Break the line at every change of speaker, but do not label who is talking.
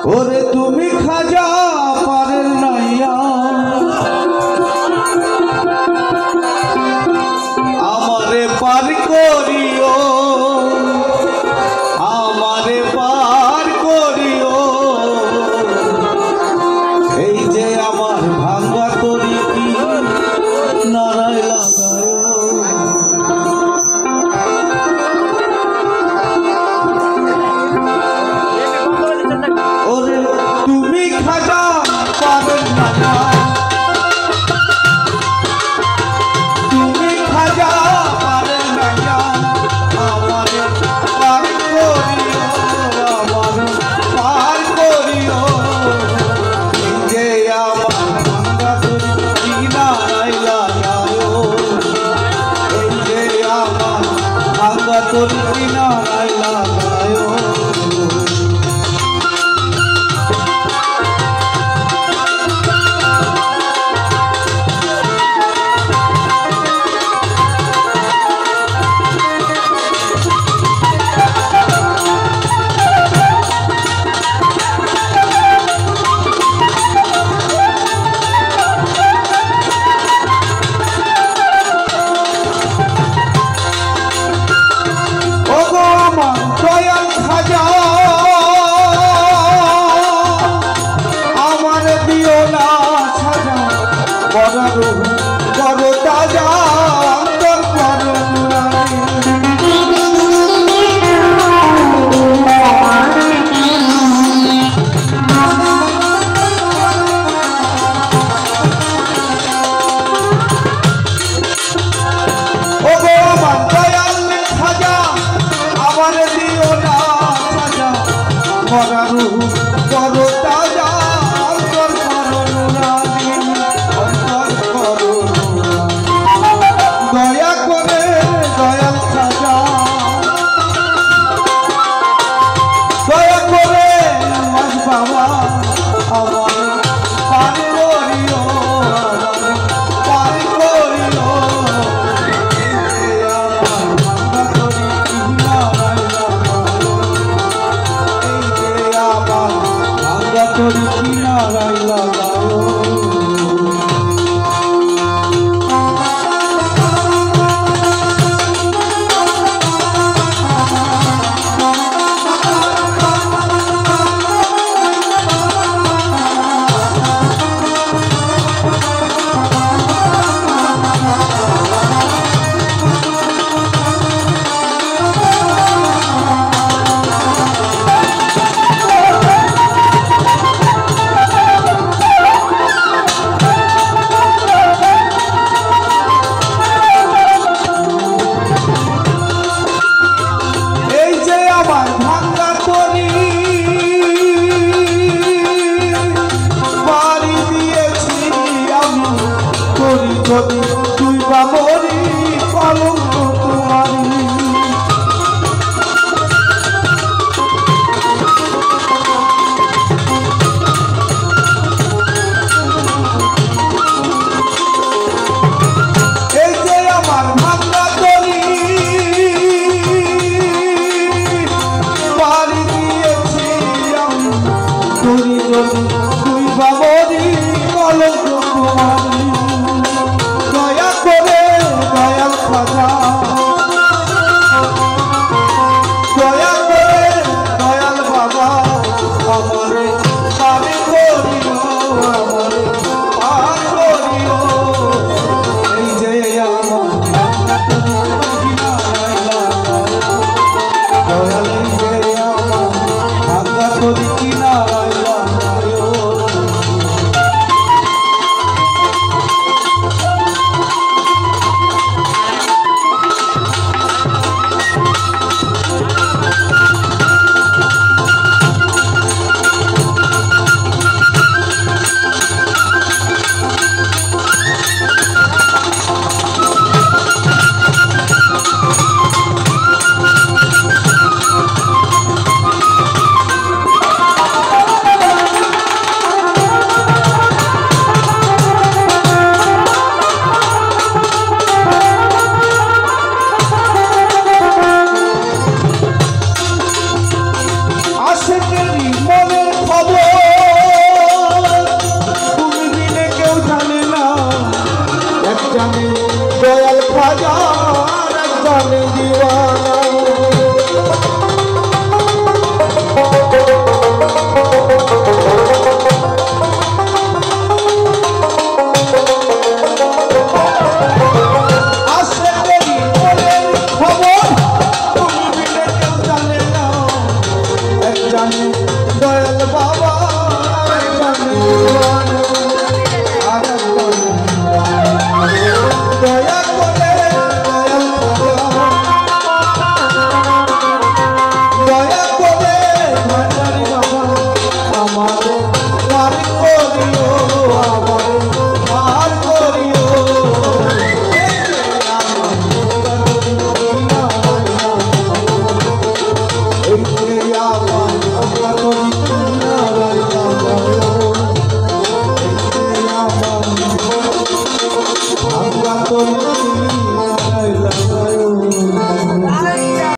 ওরে তুমি খাজা পারের নাইয়া আমারে পার করিও আমারে পার করিও এই যে আমার ভাঙ্গা তরি নারায় লাগায় ওরে তুমি খাজা পারের নাইয়া তুমি খাজা পারের নাইয়া আমারে পার করিও আমারে পার করিও এই যে আমার ভাঙ্গা তরি নারায় লাগায় এই যে আমার ভাঙ্গা তরি নারায় লাগায় করো তাজা অন্তর করো ও গো আমার দয়াল খাজা আমার দিও না সাজা মরার করো তাজা অন্তর করো দয়া করে দয়াল খাজা দয়া করে বাবা আমার পার করিও পার করিও ভাঙ্গা তরি কিনারায় লাগায় যদি তুই বা মরি কলঙ্ক তোমারি এই যে আমার ভাঙ্গা তরি বাড়ি দিয়েছি আমি তোরি যদি তুই বা মরি কলঙ্ক তোমারি দয়া করে দয়াল খাজা দয়া করে দয়াল বাবা আমারে পার করিও আমারে পার করিও এই যে আমার দয়াল এই যে আমার ভাঙ্গা তরি কিনারায় লাগায় তোর